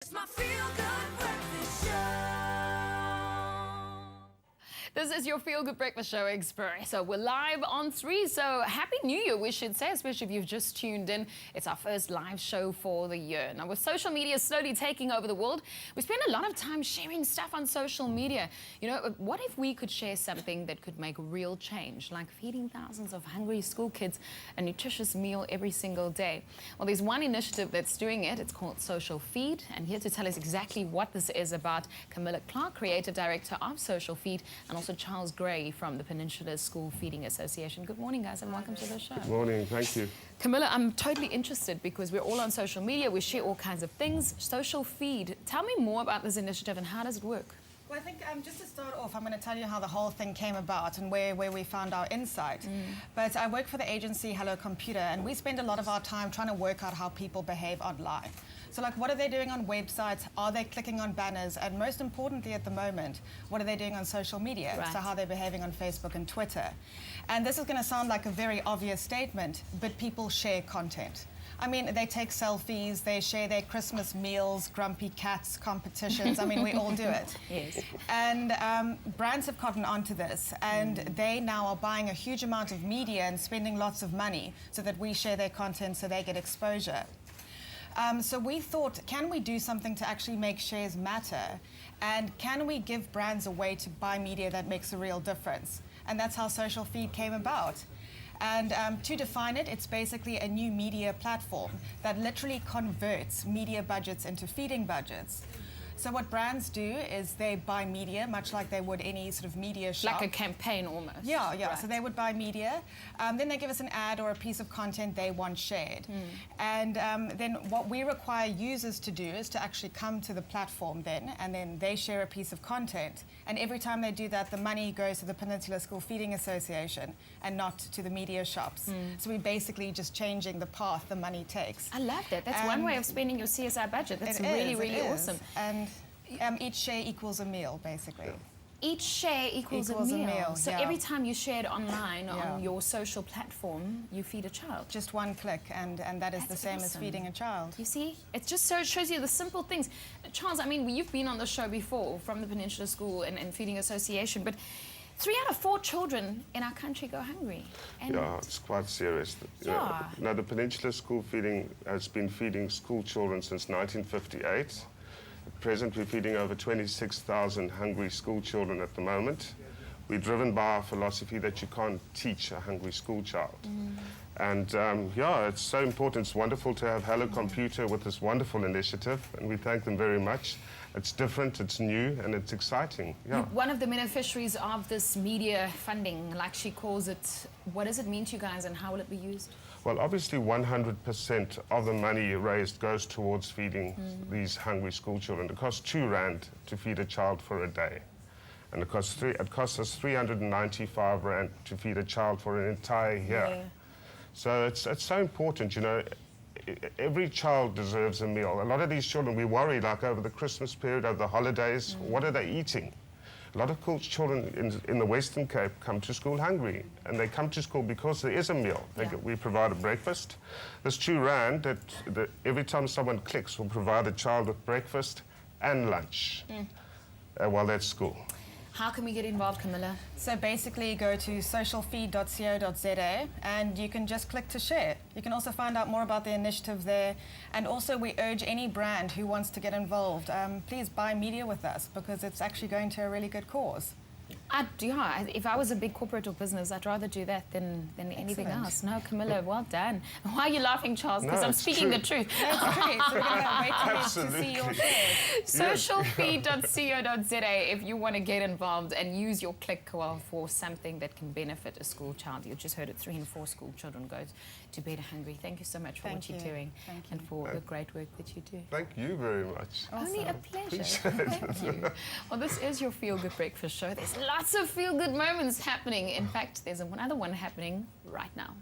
It's my feel-good breakfast show. This is your feel-good breakfast show, Expresso. We're live on 3, so Happy New Year, we should say, especially if you've just tuned in. It's our first live show for the year. Now, with social media slowly taking over the world, we spend a lot of time sharing stuff on social media. You know, what if we could share something that could make real change, like feeding thousands of hungry school kids a nutritious meal every single day? Well, there's one initiative that's doing it. It's called Social Feed, and here to tell us exactly what this is about, Camilla Clark, Creative Director of Social Feed, and also Charles Gray from the Peninsula School Feeding Association. Good morning, guys, and welcome to the show. Good morning, thank you. Camilla, I'm totally interested because we're all on social media, we share all kinds of things. Social Feed, tell me more about this initiative and how does it work? Well, I think just to start off, I'm going to tell you how the whole thing came about and where we found our insight. But I work for the agency Hello Computer, and we spend a lot of our time trying to work out how people behave online. So, like, what are they doing on websites? Are they clicking on banners? And most importantly at the moment, what are they doing on social media? Right. So how they're behaving on Facebook and Twitter. And this is going to sound like a very obvious statement, but people share content. I mean, they take selfies, they share their Christmas meals, grumpy cats, competitions. I mean, we all do it. Yes. And brands have gotten onto this, and they now are buying a huge amount of media and spending lots of money so that we share their content so they get exposure. So we thought, can we do something to actually make shares matter? And can we give brands a way to buy media that makes a real difference? And that's how Social Feed came about. And to define it, it's basically a new media platform that literally converts media budgets into feeding budgets. So what brands do is they buy media, much like they would any sort of media shop. Like a campaign almost. Yeah. Right. So they would buy media, then they give us an ad or a piece of content they want shared. And then what we require users to do is to actually come to the platform and then they share a piece of content. And every time they do that, the money goes to the Peninsula School Feeding Association and not to the media shops. So we're basically just changing the path the money takes. I love that. That's one way of spending your CSI budget. That's really awesome. And each share equals a meal, basically. Yeah. Each share equals a meal. So every time you share it online on your social platform, you feed a child. Just one click, and that is That's the same as awesome. feeding a child. You see, it just shows you the simple things. Charles, I mean, you've been on the show before from the Peninsula School and Feeding Association, but 3 out of 4 children in our country go hungry. And Yeah, it's quite serious. Yeah. The Peninsula School Feeding has been feeding school children since 1958. At present, we're feeding over 26,000 hungry school children at the moment. We're driven by our philosophy that you can't teach a hungry school child. And it's so important. It's wonderful to have Hello Computer with this wonderful initiative, and we thank them very much. It's different, it's new, and it's exciting. Yeah. one of the beneficiaries of this media funding, like she calls it, what does it mean to you guys and how will it be used? Well, obviously 100% of the money raised goes towards feeding these hungry school children. It costs 2 rand to feed a child for a day. And it costs us 395 rand to feed a child for an entire year. Yeah. So it's so important, you know. Every child deserves a meal. A lot of these children, we worry, like over the Christmas period, over the holidays, what are they eating? A lot of children in the Western Cape come to school hungry, and they come to school because there is a meal. We provide a breakfast. There's 2 rand that every time someone clicks will provide a child with breakfast and lunch while they're at school. How can we get involved, Camilla? So basically go to socialfeed.co.za and you can just click to share. You can also find out more about the initiative there. And also we urge any brand who wants to get involved, please buy media with us because it's actually going to a really good cause. If I was a big corporate or business, I'd rather do that than anything Excellent. else. No, Camilla, well done. Why are you laughing, Charles? Because No, I'm it's speaking true. the truth. That's great. So we're going to wait to see your shares. Socialfeed.co.za if you want to get involved and use your click for something that can benefit a school child. You just heard it, 3 in 4 school children go to bed hungry. Thank you so much for what you're doing and for the great work that you do. Thank you very much. Only a pleasure. Appreciate it. Thank you. Well, this is your Feel Good Breakfast Show. There's lots of feel-good moments happening. In fact, there's another one happening right now.